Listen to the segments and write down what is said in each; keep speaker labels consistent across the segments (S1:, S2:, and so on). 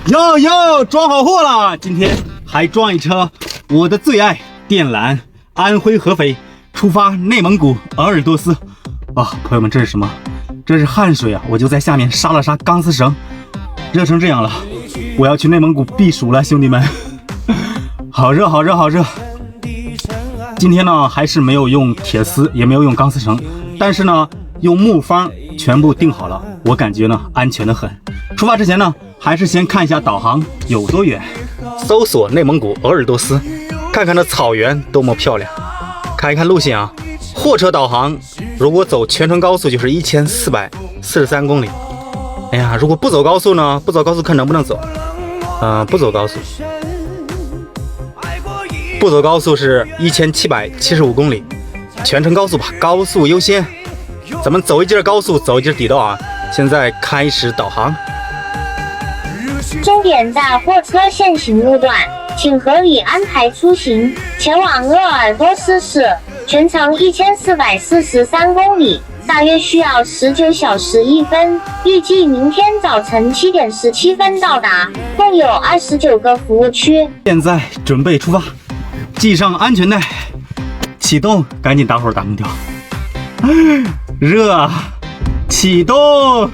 S1: 哟，装好货了！今天还装一车我的最爱电缆，安徽合肥出发内蒙古鄂尔多斯。朋友们，这是什么？这是汗水啊！我就在下面杀了杀钢丝绳，热成这样了，我要去内蒙古避暑了，兄弟们！好热。今天呢，还是没有用铁丝，也没有用钢丝绳，但是呢，用木方全部定好了。我感觉呢，安全的很。出发之前呢，还是先看一下导航有多远。搜索内蒙古鄂尔多斯，看看那草原多么漂亮。看一看路线啊，货车导航，如果走全程高速就是1443公里。哎呀，如果不走高速呢？不走高速看能不能走。不走高速。不走高速是1775公里，全程高速吧，高速优先。咱们走一节高速，走一节底道啊。现在开始导航。
S2: 终点在货车限行路段，请合理安排出行，前往鄂尔多斯市，全程1443公里，大约需要19小时1分，预计明天早晨7点17分到达，共有29个服务区。
S1: 现在准备出发。系上安全带，启动，赶紧打会儿打空调。热，启动，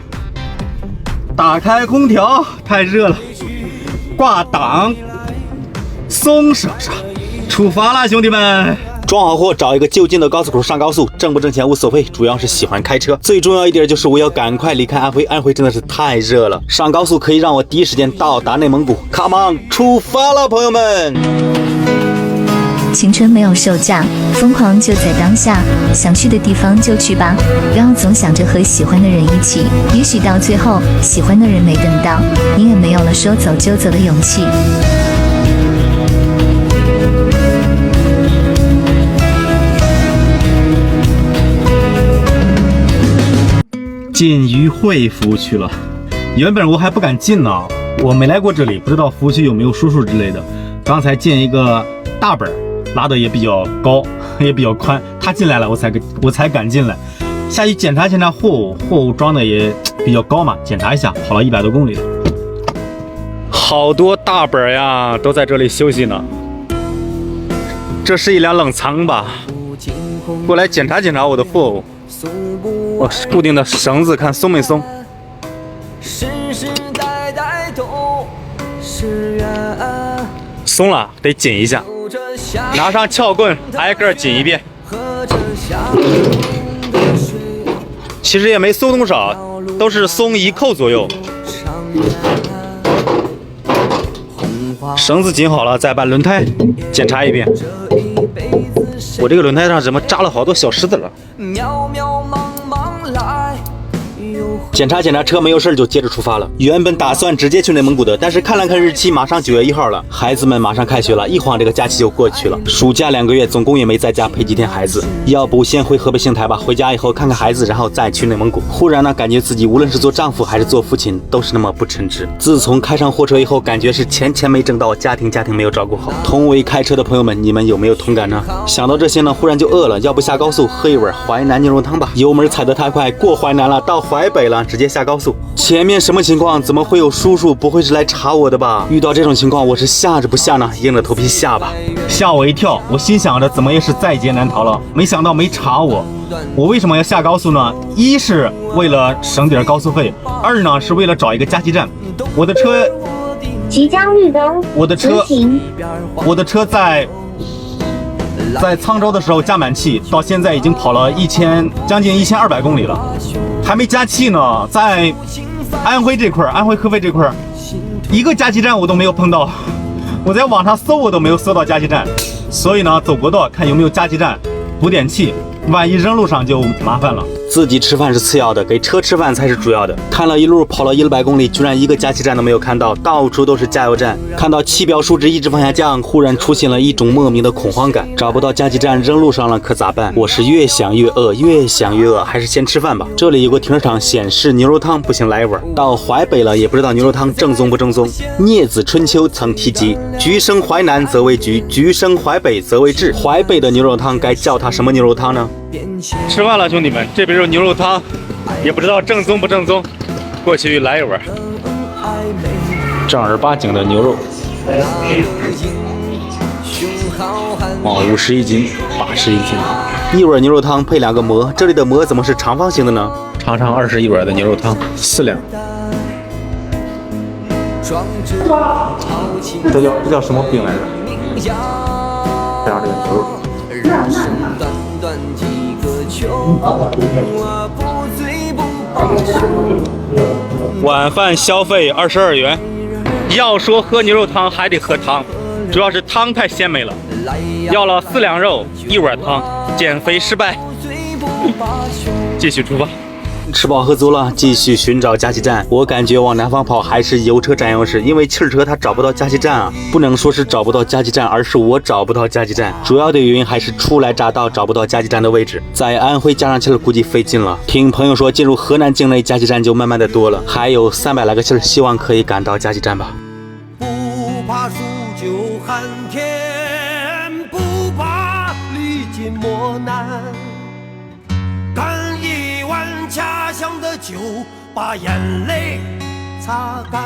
S1: 打开空调，太热了。挂档，松手刹，出发了，兄弟们！装好货，找一个就近的高速口上高速，挣不挣钱无所谓，主要是喜欢开车。最重要一点就是我要赶快离开安徽，安徽真的是太热了。上高速可以让我第一时间到达内蒙古。Come on， 出发了，朋友们！
S3: 青春没有售价，疯狂就在当下，想去的地方就去吧，不要总想着和喜欢的人一起，也许到最后喜欢的人没等到，你也没有了说走就走的勇气。
S1: 进渝会服务区了，原本我还不敢进呢，我没来过这里，不知道服务区有没有叔叔之类的。刚才见一个大本拉的也比较高，也比较宽，他进来了，我才敢进来。下去检查检查货物装的也比较高嘛，检查一下，跑了100多公里了。好多大本呀，都在这里休息呢。这是一辆冷藏吧？过来检查检查我的货物。我固定的绳子看松没松？松了，得紧一下。拿上撬棍，挨个紧一遍。其实也没松多少，都是松1扣左右。绳子紧好了，再把轮胎检查一遍。我这个轮胎上怎么扎了好多小石子了？检查检查车没有事就接着出发了。原本打算直接去内蒙古的，但是看了看日期，马上9月1号了，孩子们马上开学了，一晃这个假期就过去了。暑假2个月，总共也没在家陪几天孩子。要不先回河北邢台吧，回家以后看看孩子，然后再去内蒙古。忽然呢，感觉自己无论是做丈夫还是做父亲，都是那么不称职。自从开上货车以后，感觉是钱没挣到，家庭没有照顾好。同为开车的朋友们，你们有没有同感呢？想到这些呢，忽然就饿了，要不下高速喝一碗淮南牛肉汤吧。油门踩得太快，过淮南了，到淮北了，直接下高速。前面什么情况？怎么会有叔叔？不会是来查我的吧？遇到这种情况，我是下着不下呢？硬着头皮下吧。吓我一跳，我心想着怎么也是在劫难逃了，没想到没查我。我为什么要下高速呢？一是为了省点高速费，二呢是为了找一个加气站。我的车
S2: 即将绿灯，
S1: 我的车在沧州的时候加满气，到现在已经跑了将近1200公里了，还没加气呢。在安徽合肥这块，一个加气站我都没有碰到，我在网上搜我都没有搜到加气站，所以呢，走国道看有没有加气站，补点气，万一扔路上就麻烦了。自己吃饭是次要的，给车吃饭才是主要的。看了一路跑了100公里，居然一个加气站都没有看到，到处都是加油站。看到气表数值一直往下降，忽然出现了一种莫名的恐慌感。找不到加气站，扔路上了，可咋办？我是越想越饿，还是先吃饭吧。这里有个停车场显示牛肉汤，不行来一碗。到淮北了，也不知道牛肉汤正宗不正宗。聂子春秋曾提及，橘生淮南则为橘，橘生淮北则为枳。淮北的牛肉汤该叫它什么牛肉汤呢？吃饭了，兄弟们，这边是牛肉汤，也不知道正宗不正宗，过去来一碗。正儿八经的牛肉。哦，50一斤，80一斤。一碗牛肉汤配2个馍，这里的馍怎么是长方形的呢？尝尝21碗的牛肉汤，4两。这叫什么饼来着？这样这个牛肉。晚饭消费22元。要说喝牛肉汤还得喝汤，主要是汤太鲜美了。要了4两肉，1碗汤，减肥失败。继续出发。吃饱喝足了，继续寻找加气站。我感觉往南方跑还是油车占优势，因为汽车它找不到加气站啊。不能说是找不到加气站，而是我找不到加气站。主要的原因还是初来乍到找不到加气站的位置。在安徽加上气儿估计费劲了。听朋友说进入河南境内加气站就慢慢的多了，还有300来个气儿，希望可以赶到加气站吧。
S4: 不怕数九寒天，不怕历尽磨难，干一碗家乡的酒，把眼泪擦干。